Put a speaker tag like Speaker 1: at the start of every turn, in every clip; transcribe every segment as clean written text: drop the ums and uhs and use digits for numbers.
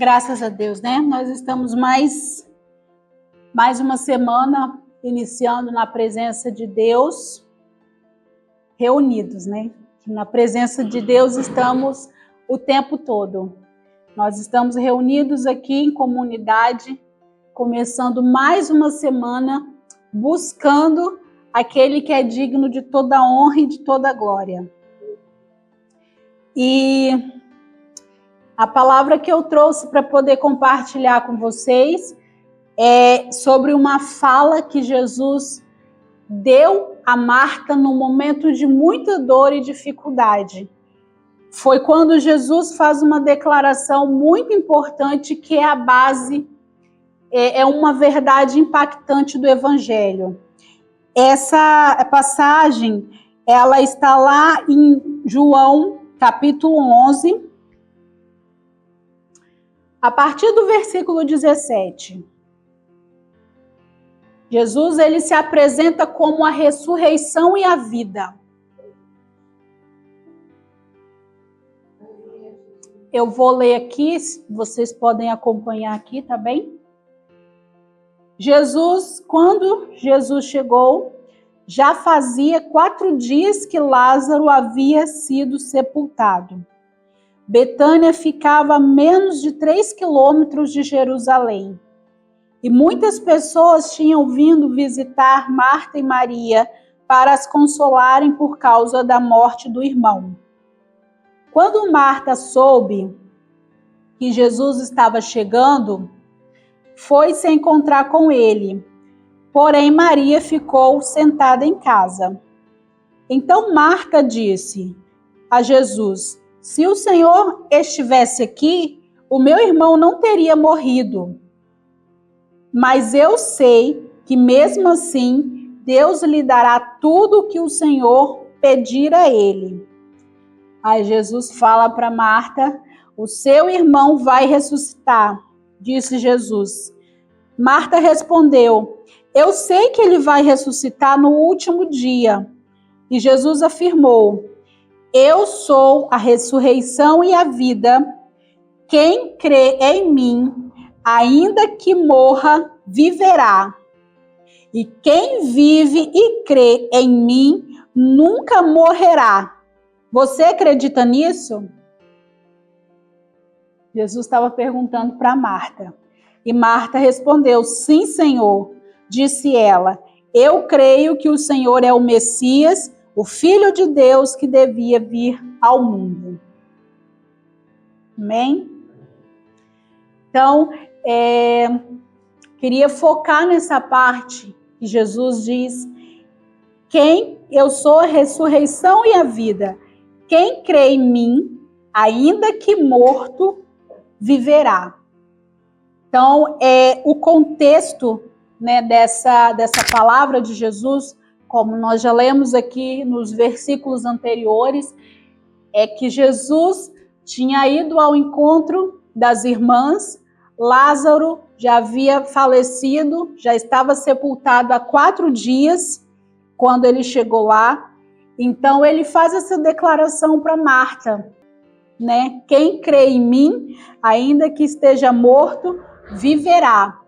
Speaker 1: Graças a Deus, né? Nós estamos mais uma semana iniciando na presença de Deus, reunidos, né? Na presença de Deus estamos o tempo todo. Nós estamos reunidos aqui em comunidade, começando mais uma semana, buscando aquele que é digno de toda honra e de toda glória. E a palavra que eu trouxe para poder compartilhar com vocês é sobre uma fala que Jesus deu a Marta no momento de muita dor e dificuldade. Foi quando Jesus faz uma declaração muito importante que é a base, é uma verdade impactante do Evangelho. Essa passagem, ela está lá em João, capítulo 11, a partir do versículo 17. Jesus, ele se apresenta como a ressurreição e a vida. Eu vou ler aqui, vocês podem acompanhar aqui, tá bem? Quando Jesus chegou, já fazia 4 dias que Lázaro havia sido sepultado. Betânia ficava a menos de 3 quilômetros de Jerusalém. E muitas pessoas tinham vindo visitar Marta e Maria para as consolarem por causa da morte do irmão. Quando Marta soube que Jesus estava chegando, foi se encontrar com ele. Porém, Maria ficou sentada em casa. Então Marta disse a Jesus: se o Senhor estivesse aqui, o meu irmão não teria morrido. Mas eu sei que mesmo assim, Deus lhe dará tudo o que o Senhor pedir a ele. Aí Jesus fala para Marta: o seu irmão vai ressuscitar, disse Jesus. Marta respondeu: eu sei que ele vai ressuscitar no último dia. E Jesus afirmou: eu sou a ressurreição e a vida. Quem crê em mim, ainda que morra, viverá. E quem vive e crê em mim, nunca morrerá. Você acredita nisso? Jesus estava perguntando para Marta. E Marta respondeu: sim, Senhor. Disse ela: eu creio que o Senhor é o Messias, o Filho de Deus que devia vir ao mundo. Amém? Então, queria focar nessa parte que Jesus diz: eu sou a ressurreição e a vida. Quem crê em mim, ainda que morto, viverá. Então, o contexto, né, dessa palavra de Jesus, como nós já lemos aqui nos versículos anteriores, é que Jesus tinha ido ao encontro das irmãs. Lázaro já havia falecido, já estava sepultado há 4 dias quando ele chegou lá. Então ele faz essa declaração para Marta, né? Quem crê em mim, ainda que esteja morto, viverá.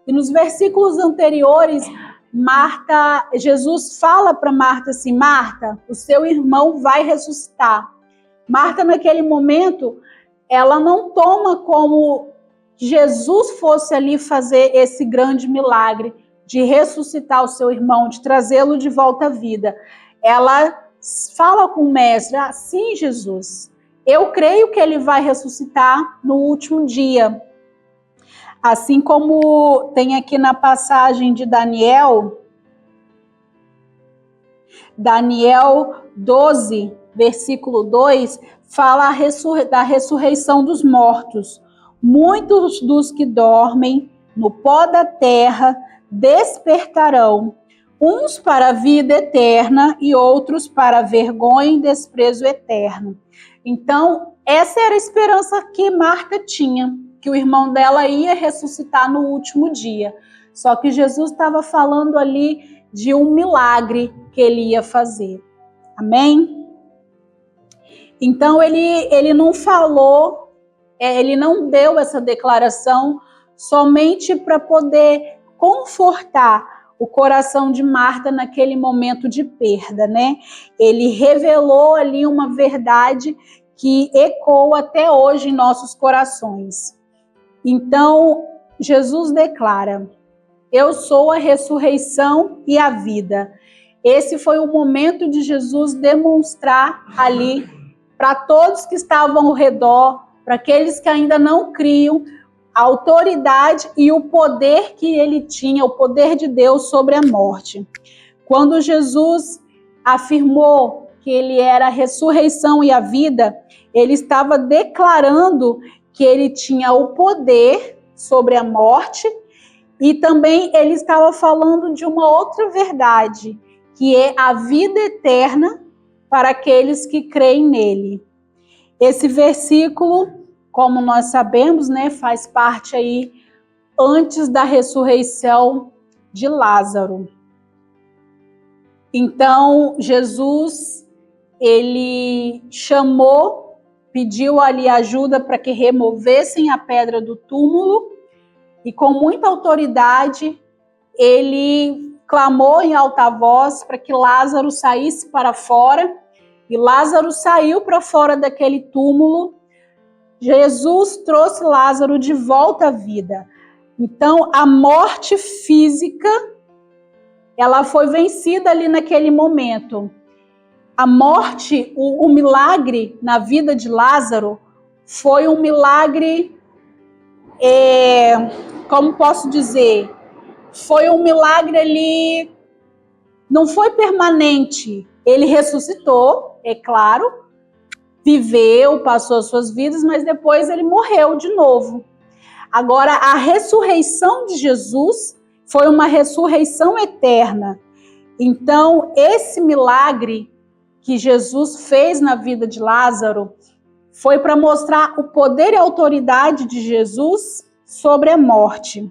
Speaker 1: E nos versículos anteriores, Jesus fala para Marta assim: Marta, o seu irmão vai ressuscitar. Marta, naquele momento, ela não toma como Jesus fosse ali fazer esse grande milagre de ressuscitar o seu irmão, de trazê-lo de volta à vida. Ela fala com o mestre: sim, Jesus, eu creio que ele vai ressuscitar no último dia. Assim como tem aqui na passagem de Daniel 12, versículo 2, fala da ressurreição dos mortos. Muitos dos que dormem no pó da terra despertarão, uns para a vida eterna e outros para a vergonha e desprezo eterno. Então, essa era a esperança que Marta tinha, que o irmão dela ia ressuscitar no último dia. Só que Jesus estava falando ali de um milagre que ele ia fazer. Amém? Então, ele não falou ele não deu essa declaração somente para poder confortar o coração de Marta naquele momento de perda, né? Ele revelou ali uma verdade que ecoa até hoje em nossos corações. Então, Jesus declara: eu sou a ressurreição e a vida. Esse foi o momento de Jesus demonstrar ali para todos que estavam ao redor, para aqueles que ainda não criam, a autoridade e o poder que ele tinha, o poder de Deus sobre a morte. Quando Jesus afirmou que ele era a ressurreição e a vida, ele estava declarando que ele tinha o poder sobre a morte e também ele estava falando de uma outra verdade, que é a vida eterna para aqueles que creem nele. Esse versículo, como nós sabemos, né, faz parte aí antes da ressurreição de Lázaro. Então, Jesus, ele chamou, pediu ali ajuda para que removessem a pedra do túmulo e com muita autoridade, ele clamou em alta voz para que Lázaro saísse para fora e Lázaro saiu para fora daquele túmulo. Jesus trouxe Lázaro de volta à vida. Então, a morte física, ela foi vencida ali naquele momento. A morte, o milagre na vida de Lázaro foi um milagre, como posso dizer, foi um milagre ali, não foi permanente. Ele ressuscitou, é claro, viveu, passou as suas vidas, mas depois ele morreu de novo. Agora, a ressurreição de Jesus foi uma ressurreição eterna. Então, esse milagre que Jesus fez na vida de Lázaro foi para mostrar o poder e a autoridade de Jesus sobre a morte.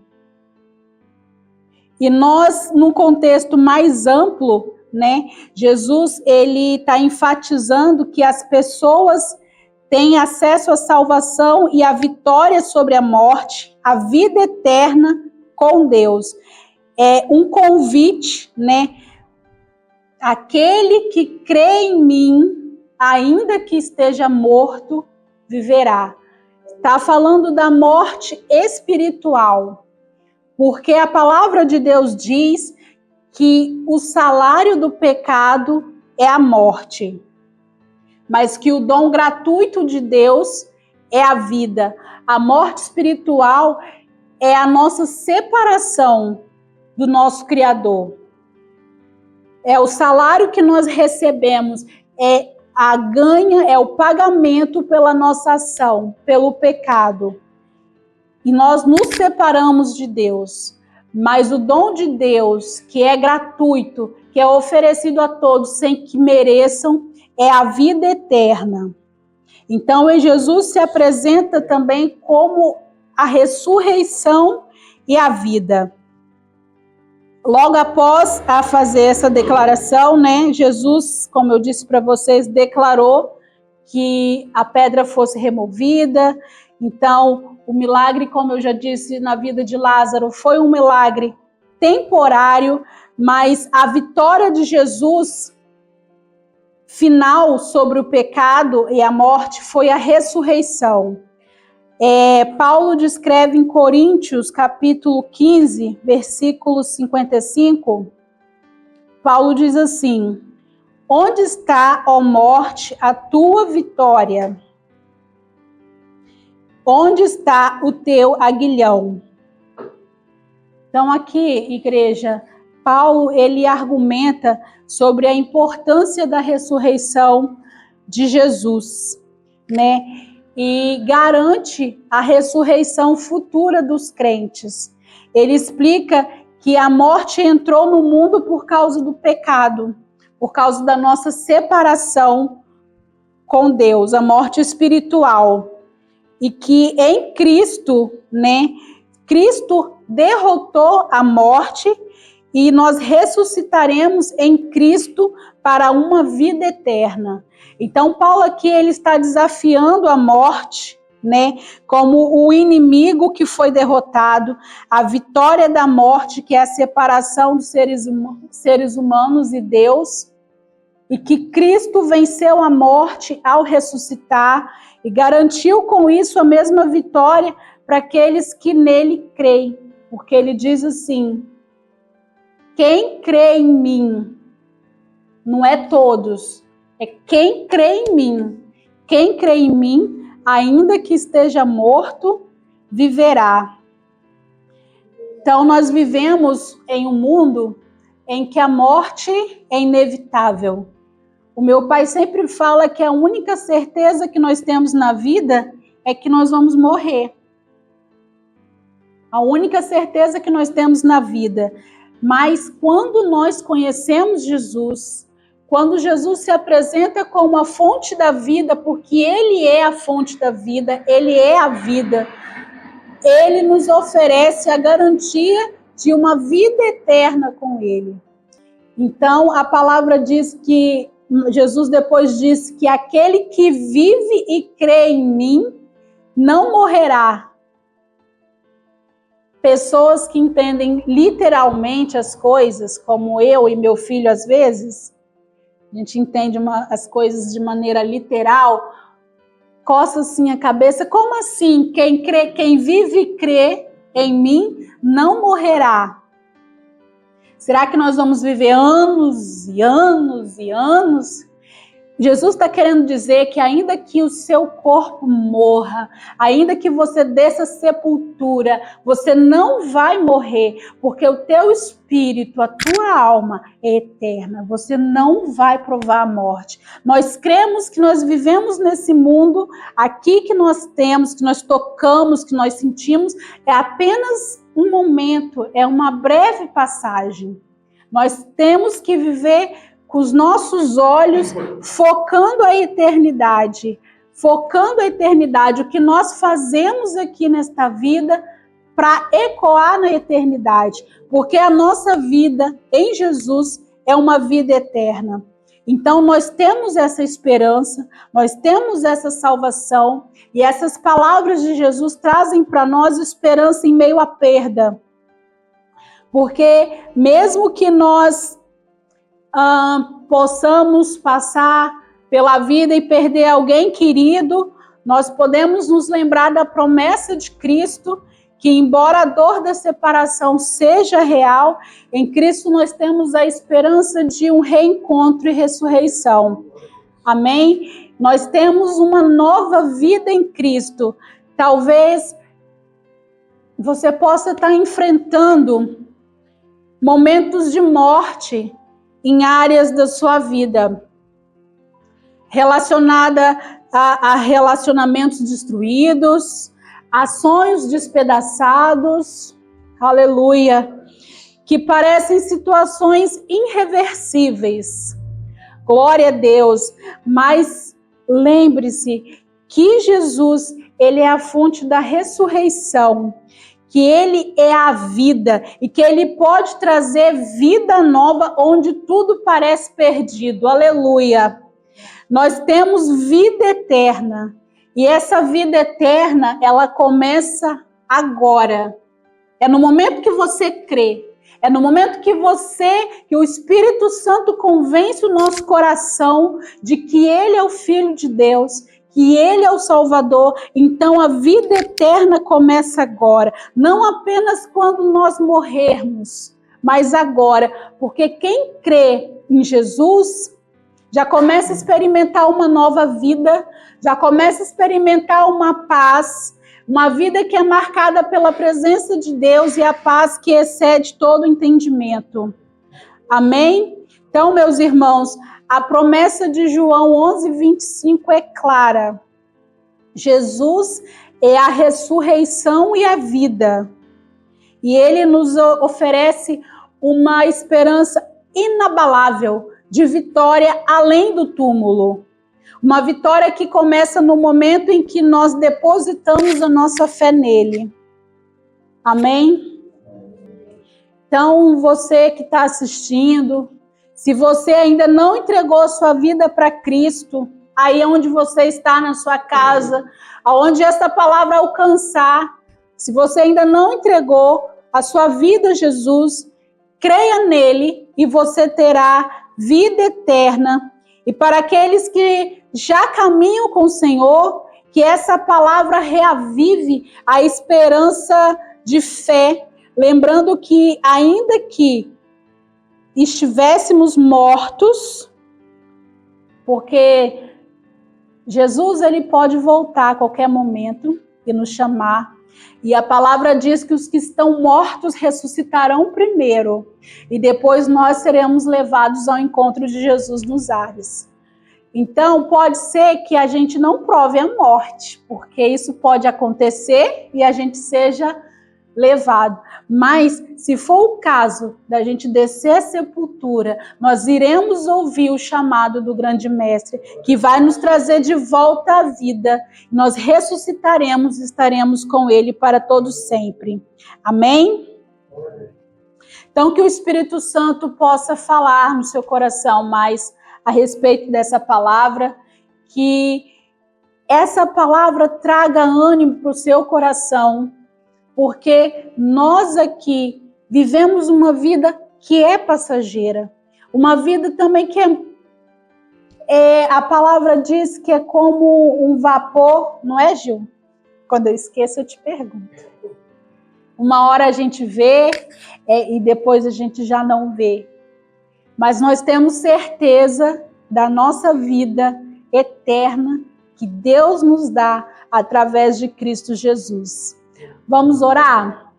Speaker 1: E nós, num contexto mais amplo, né, Jesus, ele está enfatizando que as pessoas têm acesso à salvação e à vitória sobre a morte, a vida eterna com Deus. É um convite, né? Aquele que crê em mim, ainda que esteja morto, viverá. Está falando da morte espiritual, porque a palavra de Deus diz que o salário do pecado é a morte, mas que o dom gratuito de Deus é a vida. A morte espiritual é a nossa separação do nosso Criador. É o salário que nós recebemos, é a ganha, é o pagamento pela nossa ação, pelo pecado. E nós nos separamos de Deus. Mas o dom de Deus, que é gratuito, que é oferecido a todos sem que mereçam, é a vida eterna. Então, Jesus se apresenta também como a ressurreição e a vida. Logo após a fazer essa declaração, né, Jesus, como eu disse para vocês, declarou que a pedra fosse removida. Então, o milagre, como eu já disse, na vida de Lázaro, foi um milagre temporário, mas a vitória de Jesus final sobre o pecado e a morte foi a ressurreição. Paulo descreve em Coríntios, capítulo 15, versículo 55, Paulo diz assim: onde está, ó morte, a tua vitória? Onde está o teu aguilhão? Então aqui, igreja, Paulo, ele argumenta sobre a importância da ressurreição de Jesus, né? E garante a ressurreição futura dos crentes. Ele explica que a morte entrou no mundo por causa do pecado, por causa da nossa separação com Deus, a morte espiritual. E que em Cristo, né, Cristo derrotou a morte e nós ressuscitaremos em Cristo para uma vida eterna. Então, Paulo aqui ele está desafiando a morte, né? Como o inimigo que foi derrotado, a vitória da morte, que é a separação dos seres humanos e Deus, e que Cristo venceu a morte ao ressuscitar e garantiu com isso a mesma vitória para aqueles que nele creem, porque ele diz assim: quem crê em mim, não é todos, é quem crê em mim. Quem crê em mim, ainda que esteja morto, viverá. Então, nós vivemos em um mundo em que a morte é inevitável. O meu pai sempre fala que a única certeza que nós temos na vida é que nós vamos morrer. A única certeza que nós temos na vida. Mas quando nós conhecemos Jesus, quando Jesus se apresenta como a fonte da vida, porque Ele é a fonte da vida, Ele é a vida, Ele nos oferece a garantia de uma vida eterna com Ele. Então, a palavra diz que, Jesus depois diz que aquele que vive e crê em mim não morrerá. Pessoas que entendem literalmente as coisas, como eu e meu filho às vezes, a gente entende as coisas de maneira literal, coça assim a cabeça, como assim? Quem vive e crê em mim não morrerá. Será que nós vamos viver anos e anos e anos? Jesus está querendo dizer que ainda que o seu corpo morra, ainda que você desça a sepultura, você não vai morrer, porque o teu espírito, a tua alma é eterna. Você não vai provar a morte. Nós cremos que nós vivemos nesse mundo, aqui que nós temos, que nós tocamos, que nós sentimos, é apenas um momento, é uma breve passagem. Nós temos que viver com os nossos olhos focando a eternidade. Focando a eternidade, o que nós fazemos aqui nesta vida para ecoar na eternidade. Porque a nossa vida em Jesus é uma vida eterna. Então nós temos essa esperança, nós temos essa salvação, e essas palavras de Jesus trazem para nós esperança em meio à perda. Porque mesmo que nós possamos passar pela vida e perder alguém querido, nós podemos nos lembrar da promessa de Cristo, que embora a dor da separação seja real, em Cristo nós temos a esperança de um reencontro e ressurreição. Amém? Nós temos uma nova vida em Cristo. Talvez você possa estar enfrentando momentos de morte em áreas da sua vida, relacionada a relacionamentos destruídos, a sonhos despedaçados, aleluia, que parecem situações irreversíveis. Glória a Deus, mas lembre-se que Jesus, ele é a fonte da ressurreição, que ele é a vida e que ele pode trazer vida nova onde tudo parece perdido. Aleluia. Nós temos vida eterna e essa vida eterna, ela começa agora. É no momento que você crê. É no momento que o Espírito Santo convence o nosso coração de que ele é o Filho de Deus, que ele é o Salvador, então a vida eterna começa agora. Não apenas quando nós morrermos, mas agora. Porque quem crê em Jesus já começa a experimentar uma nova vida, já começa a experimentar uma paz, uma vida que é marcada pela presença de Deus e a paz que excede todo entendimento. Amém? Então, meus irmãos, a promessa de João 11:25 é clara. Jesus é a ressurreição e a vida. E ele nos oferece uma esperança inabalável de vitória além do túmulo. Uma vitória que começa no momento em que nós depositamos a nossa fé nele. Amém? Então, você que está assistindo, se você ainda não entregou a sua vida para Cristo, aí onde você está na sua casa, aonde essa palavra alcançar, se você ainda não entregou a sua vida a Jesus, creia nele e você terá vida eterna. E para aqueles que já caminham com o Senhor, que essa palavra reavive a esperança de fé, lembrando que ainda que estivéssemos mortos, porque Jesus ele pode voltar a qualquer momento e nos chamar. E a palavra diz que os que estão mortos ressuscitarão primeiro. E depois nós seremos levados ao encontro de Jesus nos ares. Então, pode ser que a gente não prove a morte, porque isso pode acontecer e a gente seja levado. Mas, se for o caso da gente descer a sepultura, nós iremos ouvir o chamado do grande mestre, que vai nos trazer de volta à vida. Nós ressuscitaremos e estaremos com ele para todos sempre. Amém? Então, que o Espírito Santo possa falar no seu coração mais a respeito dessa palavra, que essa palavra traga ânimo para o seu coração, porque nós aqui vivemos uma vida que é passageira, uma vida também que a palavra diz que é como um vapor, não é, Gil? Quando eu esqueço, eu te pergunto. Uma hora a gente vê e depois a gente já não vê. Mas nós temos certeza da nossa vida eterna que Deus nos dá através de Cristo Jesus. Vamos orar?